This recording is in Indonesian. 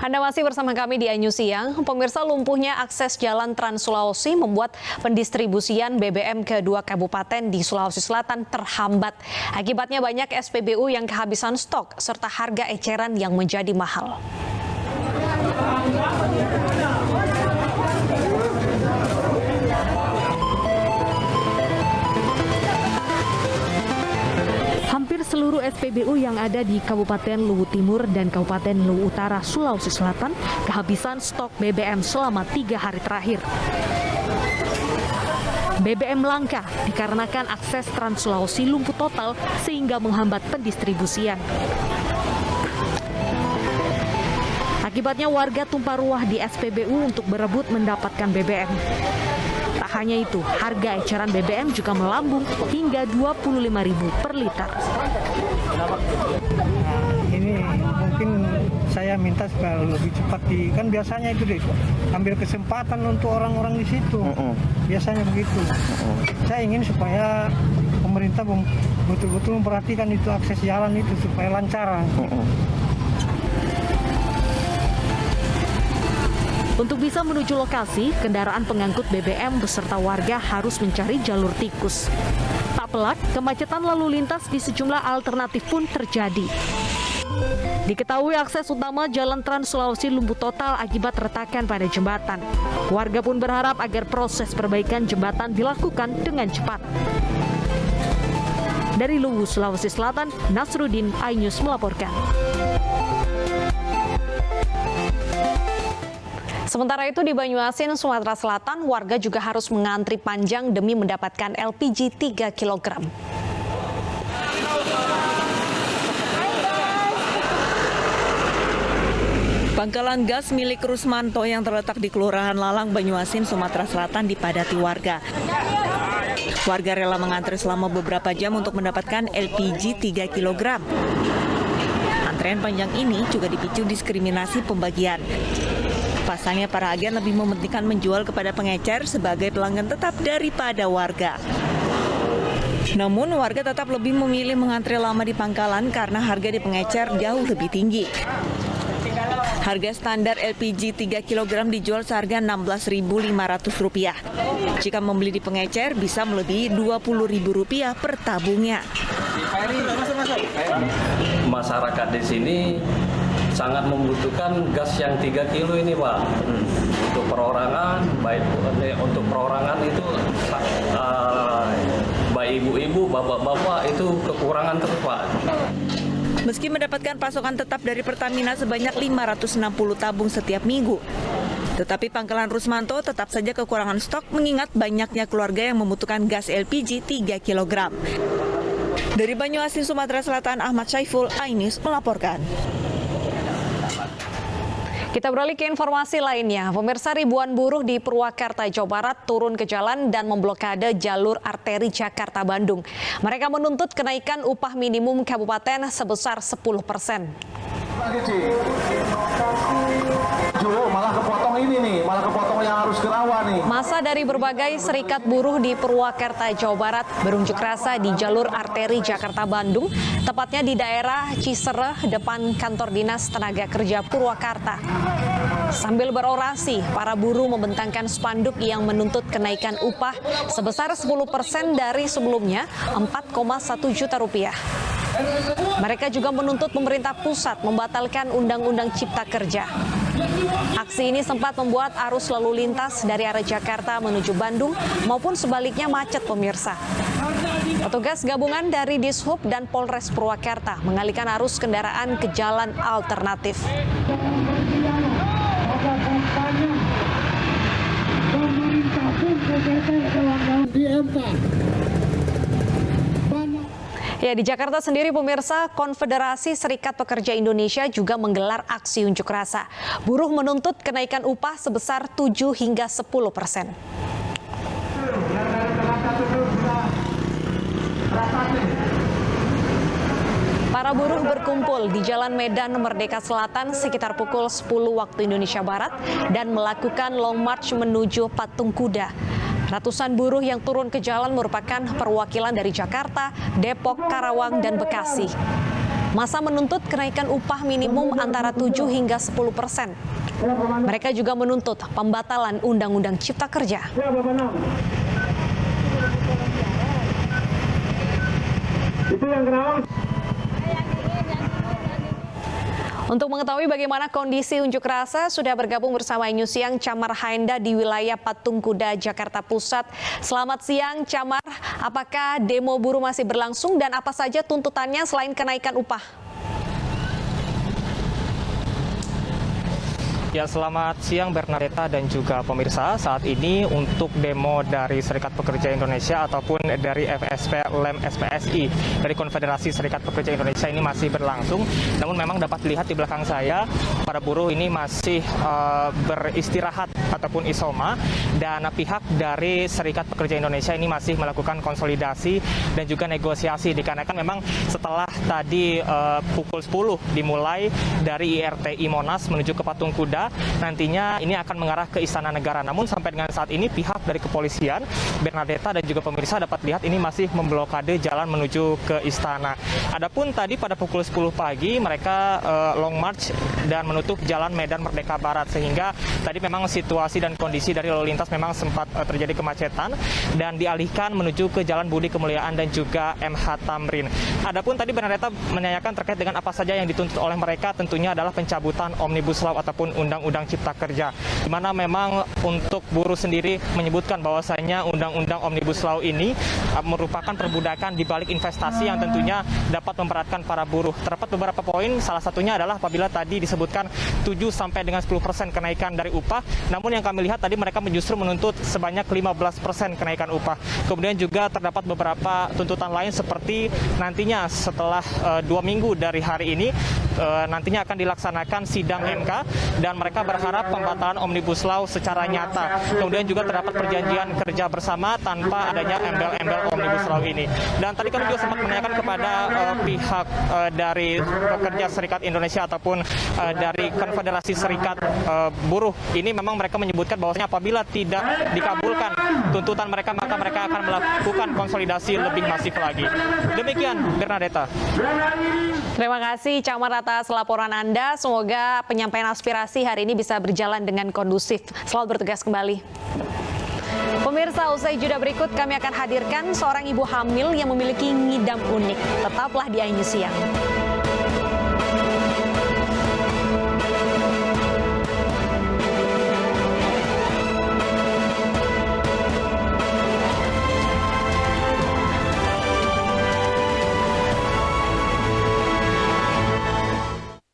Anda masih bersama kami di iNews Siang. Pemirsa, lumpuhnya akses jalan Trans Sulawesi membuat pendistribusian BBM ke dua kabupaten di Sulawesi Selatan terhambat. Akibatnya banyak SPBU yang kehabisan stok serta harga eceran yang menjadi mahal. Hampir seluruh SPBU yang ada di Kabupaten Luwu Timur dan Kabupaten Luwu Utara, Sulawesi Selatan kehabisan stok BBM selama 3 hari terakhir. BBM langka dikarenakan akses Trans Sulawesi lumpuh total sehingga menghambat pendistribusian. Akibatnya warga tumpah ruah di SPBU untuk berebut mendapatkan BBM. Tak hanya itu, harga eceran BBM juga melambung hingga Rp25.000 per liter. Ini mungkin saya minta supaya lebih cepat kan biasanya itu deh, ambil kesempatan untuk orang-orang di situ. Biasanya begitu. Saya ingin supaya pemerintah betul-betul memperhatikan itu akses jalan itu supaya lancar. Untuk bisa menuju lokasi, kendaraan pengangkut BBM beserta warga harus mencari jalur tikus. Tak pelak, kemacetan lalu lintas di sejumlah alternatif pun terjadi. Diketahui akses utama Jalan Trans Sulawesi lumpuh total akibat retakan pada jembatan. Warga pun berharap agar proses perbaikan jembatan dilakukan dengan cepat. Dari Luwu, Sulawesi Selatan, Nasruddin, iNews melaporkan. Sementara itu di Banyuasin, Sumatera Selatan, warga juga harus mengantri panjang demi mendapatkan LPG 3 kg. Pangkalan gas milik Rusmanto yang terletak di Kelurahan Lalang, Banyuasin, Sumatera Selatan dipadati warga. Warga rela mengantri selama beberapa jam untuk mendapatkan LPG 3 kg. Antrean panjang ini juga dipicu diskriminasi pembagian. Pasalnya para agen lebih mementingkan menjual kepada pengecer sebagai pelanggan tetap daripada warga. Namun warga tetap lebih memilih mengantri lama di pangkalan karena harga di pengecer jauh lebih tinggi. Harga standar LPG 3 kg dijual seharga Rp16.500. Jika membeli di pengecer bisa melebihi Rp20.000 per tabungnya. Masyarakat di sini sangat membutuhkan gas yang 3 kilo ini, Pak. Untuk perorangan, baik untuk perorangan itu baik ibu-ibu, bapak-bapak itu kekurangan terus, Pak. Meski mendapatkan pasokan tetap dari Pertamina sebanyak 560 tabung setiap minggu, tetapi Pangkalan Rusmanto tetap saja kekurangan stok mengingat banyaknya keluarga yang membutuhkan gas LPG 3 kg. Dari Banyuasin, Sumatera Selatan, Ahmad Syaiful, iNews melaporkan. Kita beralih ke informasi lainnya. Pemirsa, ribuan buruh di Purwakarta, Jawa Barat turun ke jalan dan memblokade jalur arteri Jakarta-Bandung. Mereka menuntut kenaikan upah minimum kabupaten sebesar 10%. Malah kepotong ini nih, malah kepotong yang harus ke rawa nih. Masa dari berbagai serikat buruh di Purwakarta, Jawa Barat berunjuk rasa di jalur arteri Jakarta-Bandung, tepatnya di daerah Cisereh depan kantor Dinas Tenaga Kerja Purwakarta. Sambil berorasi, para buruh membentangkan spanduk yang menuntut kenaikan upah sebesar 10% dari sebelumnya Rp4,1 juta. Mereka juga menuntut pemerintah pusat membatalkan Undang-Undang Cipta Kerja. Aksi ini sempat membuat arus lalu lintas dari arah Jakarta menuju Bandung maupun sebaliknya macet, pemirsa. Petugas gabungan dari Dishub dan Polres Purwakarta mengalihkan arus kendaraan ke jalan alternatif. Ya, di Jakarta sendiri, pemirsa, Konfederasi Serikat Pekerja Indonesia juga menggelar aksi unjuk rasa. Buruh menuntut kenaikan upah sebesar 7 hingga 10%. Para buruh berkumpul di Jalan Medan Merdeka Selatan sekitar pukul 10 waktu Indonesia Barat dan melakukan long march menuju Patung Kuda. Ratusan buruh yang turun ke jalan merupakan perwakilan dari Jakarta, Depok, Karawang, dan Bekasi. Massa menuntut kenaikan upah minimum antara 7 hingga 10%. Mereka juga menuntut pembatalan Undang-Undang Cipta Kerja. Itu yang Kerawang. Untuk mengetahui bagaimana kondisi unjuk rasa, sudah bergabung bersama News Siang Camar Haenda di wilayah Patung Kuda, Jakarta Pusat. Selamat siang, Camar. Apakah demo buruh masih berlangsung dan apa saja tuntutannya selain kenaikan upah? Ya, selamat siang Bernadetta dan juga pemirsa. Saat ini untuk demo dari Serikat Pekerja Indonesia ataupun dari FSP LEM SPSI dari Konfederasi Serikat Pekerja Indonesia ini masih berlangsung. Namun memang dapat dilihat di belakang saya para buruh ini masih beristirahat ataupun isoma, dan pihak dari Serikat Pekerja Indonesia ini masih melakukan konsolidasi dan juga negosiasi, dikarenakan memang setelah tadi pukul 10 dimulai dari IRTI Monas menuju ke Patung Kuda, nantinya ini akan mengarah ke Istana Negara. Namun sampai dengan saat ini pihak dari kepolisian, Bernadetta dan juga pemirsa dapat lihat ini masih memblokade jalan menuju ke istana. Adapun tadi pada pukul 10 pagi mereka long march dan menutup jalan Medan Merdeka Barat, sehingga tadi memang situasi dan kondisi dari lalu lintas memang sempat terjadi kemacetan dan dialihkan menuju ke Jalan Budi Kemuliaan dan juga MH Tamrin. Adapun tadi Bernadetta menanyakan terkait dengan apa saja yang dituntut oleh mereka, tentunya adalah pencabutan Omnibus Law ataupun Undang-Undang Cipta Kerja, di mana memang untuk buruh sendiri menyebutkan bahwasanya Undang-Undang Omnibus Law ini merupakan perbudakan di balik investasi yang tentunya dapat memberatkan para buruh. Terdapat beberapa poin, salah satunya adalah apabila tadi disebutkan 7 sampai dengan 10% kenaikan dari upah, namun yang kami lihat tadi mereka justru menuntut sebanyak 15% kenaikan upah. Kemudian juga terdapat beberapa tuntutan lain seperti nantinya setelah 2 minggu dari hari ini nantinya akan dilaksanakan sidang MK dan mereka berharap pembatalan Omnibus Law secara nyata. Kemudian juga terdapat perjanjian kerja bersama tanpa adanya embel-embel Omnibus Law ini. Dan tadi kami juga sempat menanyakan kepada pihak dari pekerja Serikat Indonesia ataupun dari Konfederasi Serikat Buruh ini, memang mereka menyebutkan bahwasanya apabila tidak dikabulkan tuntutan mereka, maka mereka akan melakukan konsolidasi lebih masif lagi. Demikian Bernadetta. Terima kasih Camar atas laporan Anda. Semoga penyampaian aspirasi hari ini bisa berjalan dengan kondusif. Selamat bertugas kembali. Pemirsa, usai jeda berikut kami akan hadirkan seorang ibu hamil yang memiliki ngidam unik. Tetaplah di iNews Siang.